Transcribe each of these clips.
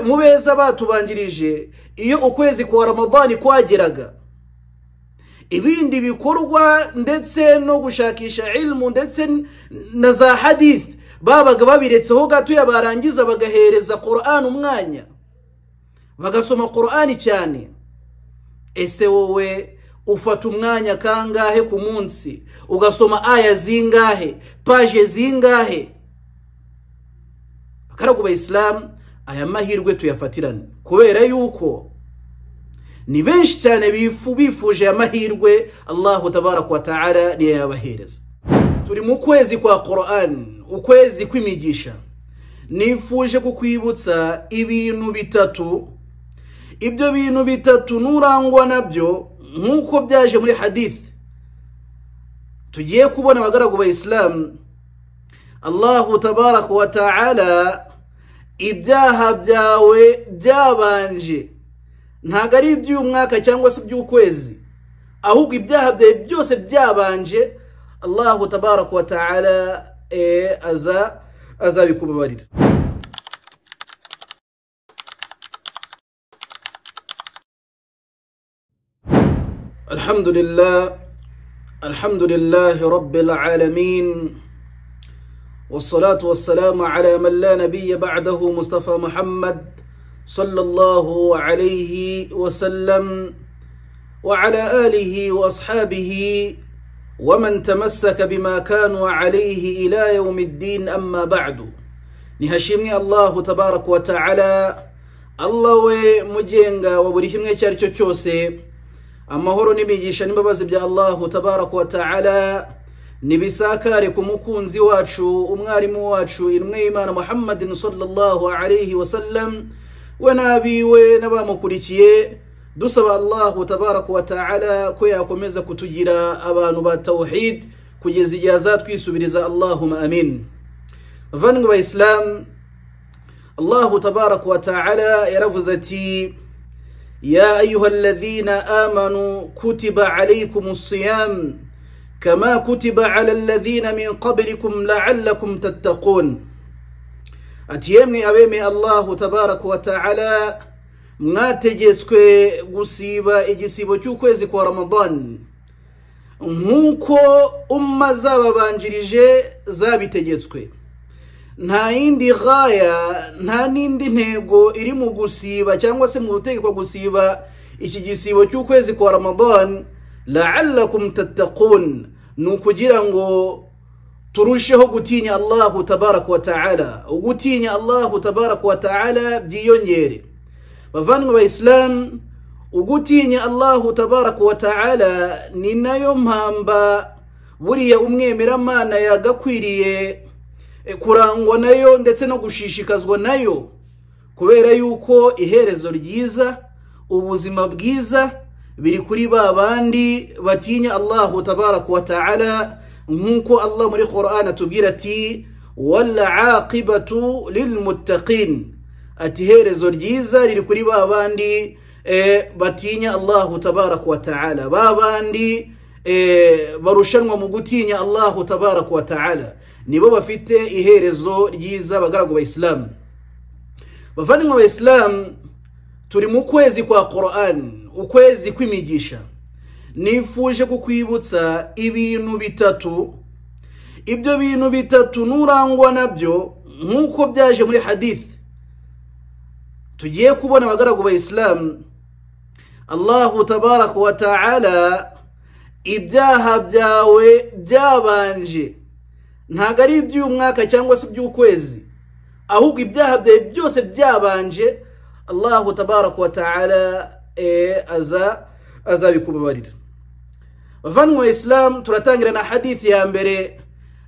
mubeza batubanjirije iyo ukwezi kwa Ramadani kwageraga ibindi bikorwa ndetse no gushakisha ilmu ndetse na za hadith babaga babiretseho gato yabarangiza bagahereza Qur'an umwanya bagasoma Qur'an cyane. Ese wowe ufata umwanya kangahe ku munsi ugasoma aya zingahe page zingahe? Akaraguba Islam aya mahirwe tuyafatirane kubera yuko ni benshi cyane bifuje amahirwe Allah tabarak wa ta'ala ni yabahereza. Turi mu kwezi kwa Qur'an, ukwezi kwimigisha. Nifuje kukwibutsa ibintu bitatu, ibyo bintu bitatu nurangwa nabyo nkuko byaje muri hadith tugiye kubona abagaragu ba Islam. Allah tabarak wa ta'ala ibyaha byawe byabanje ntago ari iby'umwaka cyangwa se iby'ukwezi, ahubwo ibyaha byawe byose byabanje Allah tabarak wa ta'ala azabikubabarira. Alhamdulillah rabbil alamin والصلاة والسلام على من لا نبي بعده مصطفى محمد صلى الله عليه وسلم وعلى آله وأصحابه ومن تمسك بما كانوا عليه إلى يوم الدين. أما بعد نهشمني الله تبارك وتعالى الله ومجينغا وبريشمني چارچو چوسي أما هورو نبيجيشا نبابز بجا الله تبارك وتعالى nibisakare kumukunzi wacu umwarimu wacu intumwa Imana Muhammadin sallallahu alayhi wasallam wa nabiwe nabamukurikiye. Dusaba Allah tabarak wa ta'ala ko yakomeza kutugira abantu ba tauhid kugeza ijaza twisubiriza. Allahumma amin. Vangu ba Islam, Allah tabarak wa ta'ala yaravuze ati ya ayyuhalladhina amanu kutiba alaykumus siyam كما كتب على الذين من قبلكم لعلكم تتقون. أتيمي أبيمي الله تبارك وتعالى mwategetswe gusiba igisibo cy'ukwezi kwa Ramadan nkuko umma zababanjirije zabitegetswe. Nta yindi ghaya, nta nindi ntego iri mu gusiba cyangwa se mu gutegekwa gusiba iki gisibo cy'ukwezi kwa Ramadan la'allakum tattaqun, nukugira ngo turusheho gutinya Allah tabarak wa ta'ala. Ugutinya Allah tabarak wa ta'ala byiyongere. Bavandimwe ba Islam, ugutinya Allah tabarak wa ta'ala ni nayo mpamba buriya umwemeramana yagakwiriye kurangwa nayo ndetse no gushishikazwa nayo, kubera yuko iherezo ryiza, ubuzima bwiza biri kuri babandi batinya Allah tabarak wa ta'ala, nkuko Allah muri Qur'an atubwira ati wal aqibatu lil muttaqin, ati herezo ryiza riri kuri babandi batinya Allah tabarak wa ta'ala, babandi barushanwa mu gutinya Allah tabarak wa ta'ala nibo bafite iherezo ryiza. Bagaragu ba Islam, bavandimwe ba Islam, turi mu kwezi kwa Qur'an, ukwezi kwimigisha. Nifuje kukwibutsa ibintu bitatu, ibyo bintu bitatu nurangwa nabyo nkuko byaje muri hadith tugiye kubona abagaragu ba Islam. Allah tabarak wa ta'ala ibyaha byawe byabanje ntago ari iby'umwaka cyangwa se iby'ukwezi, ahubwo ibyaha byawe byose byabanje Allah tabarak wa ta'ala azabikubabarira. Bavandimwe Islam, turatangira na hadith ya mbere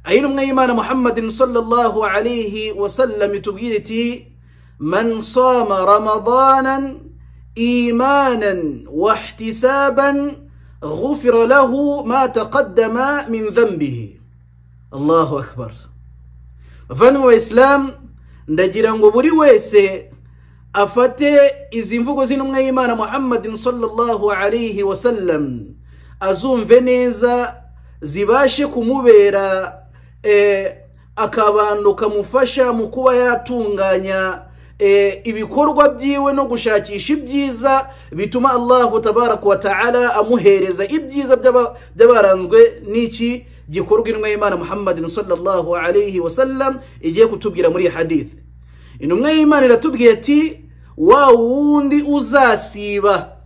ayintumwa y'Imana Muhammadin sallallahu alayhi wasallam itubwira iti man sama ramadanan imanan wa ihtisaban ghufira lahu ma taqaddama min dhanbihi. Allahu akbar. Bavandimwe Islam, ndagira ngo buri wese afate izi mvugo z'intumwa y'Imana Muhammadin sallallahu alayhi wasallam azumve neza, zibashe kumubera akabando kamufasha mu kuba yatunganya ibikorwa byiwe no gushakisha ibyiza bituma Allah tabaraka wa ta'ala amuhereza ibyiza by'abaranzwe n'iki gikorwa intumwa y'Imana Muhammad sallallahu alayhi wa sallam igiye kutubwira muri hadith. Intumwa y'Imana iratubwiye ati wa wundi uzasiba.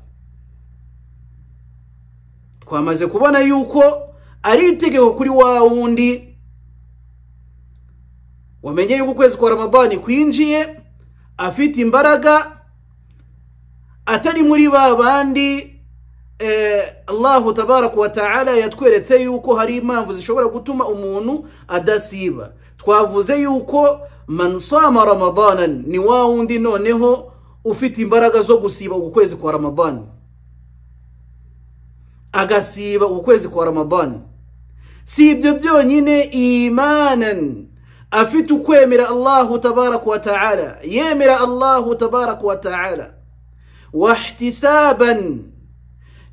Twamaze kubona yuko ari itegeko kuri wa wundi wamenye yuko kwezi kwa Ramadhani kwinjiye afite imbaraga atari muri babandi Allah tabaraka wa ta'ala yatweretse yuko hari impamvu zishobora gutuma umuntu adasiba. Twavuze yuko man sama ramadanan ni wa wundi noneho ufite imbaraga zo gusiba ukwezi kwa Ramadhani, agasiba ukwezi kwa Ramadhani. Si ibyo byonyine, imanan afite ukwemera Allah tabaraka wa ta'ala, yemera Allah tabaraka wa ta'ala, wahtisaban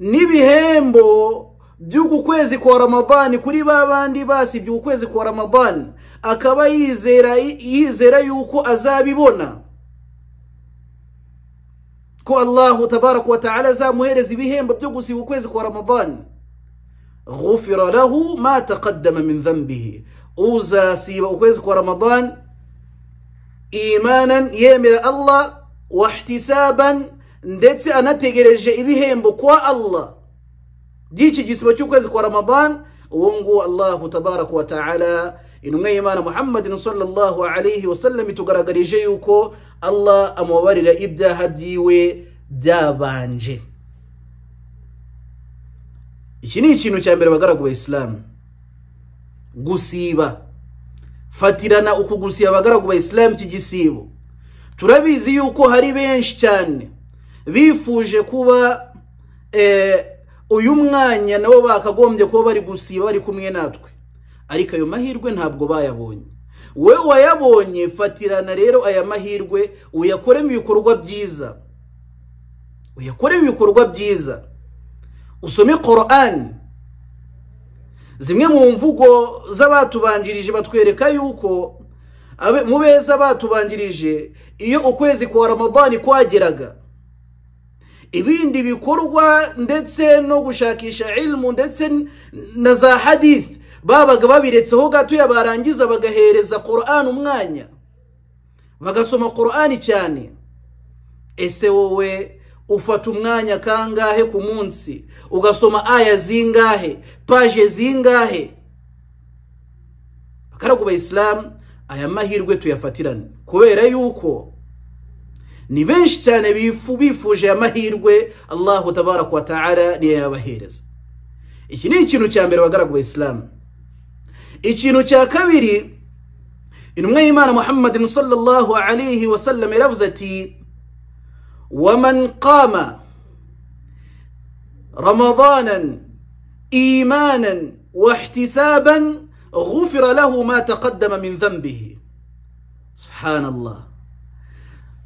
n'ibihembo by'ukwezi kwa Ramadhani kuri babandi basibye ukwezi kwa Ramadhani, akaba yizera yuko azabibona, ko Allah tabaraka wa ta'ala azamuhereza ibihembo byo gusiba ukwezi kwa Ramadhani. Ghufira lahu ma taqaddama min dhanbihi, uzasiba ukwezi kwa Ramadhani imanan, yemera Allah, wahtisaban ndetse anategereje ibihembo kwa Allah by'iki gisibo cy'ukwezi kwa Ramadhani, uwo nguwo Allah tabaraka wa ta'ala intumwa y'Imana Muhammad sallallahu alayhi wa sallam itugaragarije yuko Allah amubabarira ibyaha byiwe byabanje. Iki ni ikintu cya mbere bagaragu ba Islam, gusiba. Fatirana uku gusiba bagaragu ba Islam kigisibo. Turabizi yuko hari benshi cyane bifuje kuba uyu mwanya nabo bakagombye kuba bari gusiba bari kumwe natwe, ariko ayo mahirwe ntabwo bayabonye. We wayabonye, fatirana rero aya mahirwe uyakoremo ibikorwa byiza, uyakoremo ibikorwa byiza. Usome Qur'an. Zimwe mu mvugo z'abatubanjirije batwereka yuko mu beza batubanjirije iyo ukwezi kwa Ramadhani kwageraga, ibindi bikorwa ndetse no gushakisha ilmu ndetse na za hadith babaga babiretseho gato, yabarangiza bagahereza Qur'an umwanya, bagasoma Qur'an cyane. Ese wowe ufata umwanya kangahe ku munsi ugasoma aya zingahe, page zingahe? Bakaragu ba Islam, aya mahirwe tuyafatirane, kubera yuko ni benshi cyane bifuje amahirwe Allah tabaraka wa ta'ala niyo yabahereza. Iki ni ikintu cya mbere bagaragu ba Islam. Ikintu cya kabiri, intumwa y'Imana Muhammad sallallahu alayhi wa sallam yaravuze ati ومن قام رمضانا إيمانا واحتسابا غفر له ما تقدم من ذنبه. سبحان الله.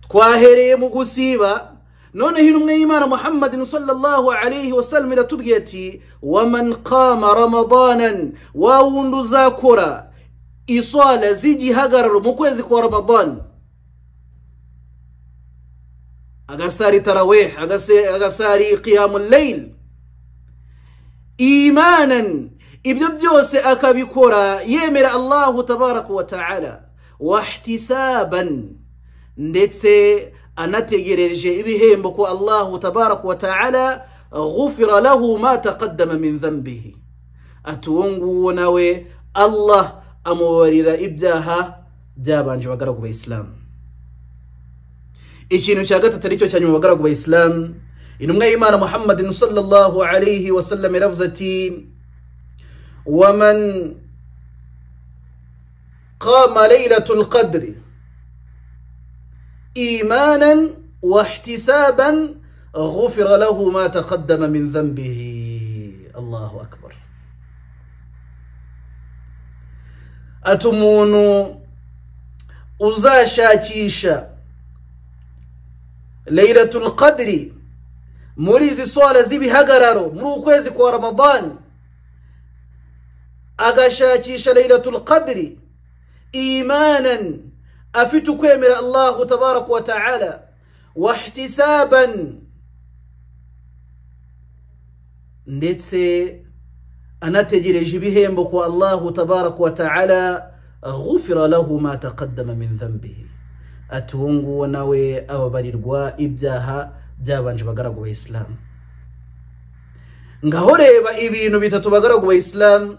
كواهري مغسيبا نونه intumwa y'Imana Muhammad sallallahu alayhi wa sallam iratubwiye ati ومن قام رمضانا وawundi uzakora isala z'igihagararo mu kwezi kwa Ramadhan, agasari tarawih, agasari qiyamul layl, imanan, ibyo byose akabikora yemera Allah tabaraka wa ta'ala, wahtisaban ndetse anategereje ibihembo ko Allah tabaraka wa ta'ala, ghufira lahu ma taqaddama min dhanbihi, atuwungu nawe Allah amubarira ibyaha byabanje. Bagaragu ba Islam, ikintu cya gatatu aricyo cyanyuma bagaragu ba Islam, intumwa y'Imana Muhammad sallallahu alayhi wa sallam yaravuze ati ومن قام ليلة القدر إيمانا واحتسابا غفر له ما تقدم من ذنبه. الله أكبر. أتمونو uzashakisha Laylatul Qadri muri izi swala z'ibihagararo muri ukwezi kwa Ramadhan, agashakisha Laylatul Qadri imanan, afite kwemera Allah tabarak wa ta'ala wahtisaban ndetse anategereje ibihembo kwa Allah tabarak wa ta'ala ghufira lahu ma taqaddama min dhanbihi atungu nawe ababarirwa ibyaha byabanje bagaragu b'Islam ngaho reba ibintu bitatu bagaragu b'Islam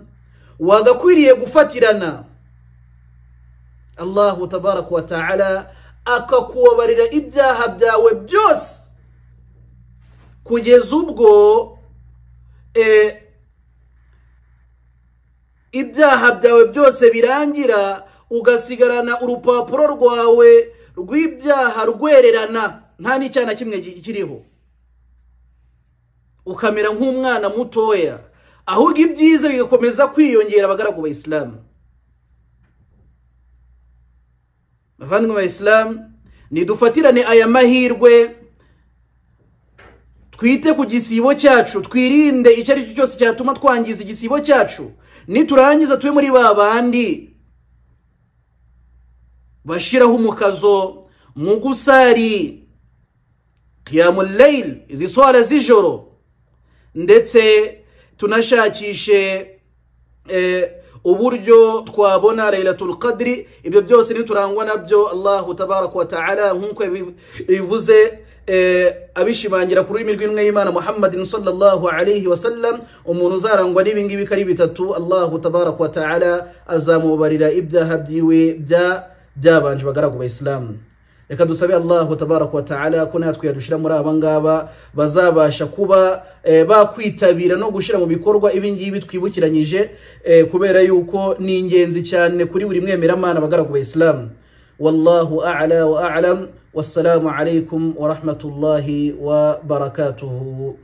wagakwiriye gufatirana Allah tabarak wa ta'ala akakubabarira ibyaha byawe byose kugeza ubwo ibyaha byawe byose birangira ugasigarana urupapuro rwawe rw'ibyaha rwererana nta n'icyana kimwe kiriho ukamera nk'umwana mutoya ahubwo ibyiza bigakomeza kwiyongera abagaragu b'Islam bavandimwe b'Islam nidufatirane aya mahirwe twite ku gisibo cyacu twirinde icyo ari cyo cyose cyatuma twangiza igisibo cyacu niturangiza tuwe muri babandi bashiraho umukazo mu gusari qiyamul layl izi swala z'ijoro ndetse tunashakishe uburyo twabona Laylatul Qadri ibyo byose niturangwa nabyo Allah tabarak wa ta'ala nkuko bivuze abishimangira ku rurimi rw'intumwa y'Imana Muhammadin sallallahu alayhi wa sallam umuntu uzarangwa n'ibingi bikari bitatu Allah tabarak wa ta'ala azamubarira ibyaha byiwe byabanje bagaragu b'Islam reka dusabe Allah tabarak wa ta'ala ko natwe yadushira muri abangaba bazabasha kuba bakwitabira no gushira mu bikorwa ibingibi twibukiranyije kubera yuko ni ingenzi cyane kuri buri mwemera Imana bagaragu b'Islam wallahu a'la wa a'lam wassalamu alaykum wa rahmatullahi wa barakatuhu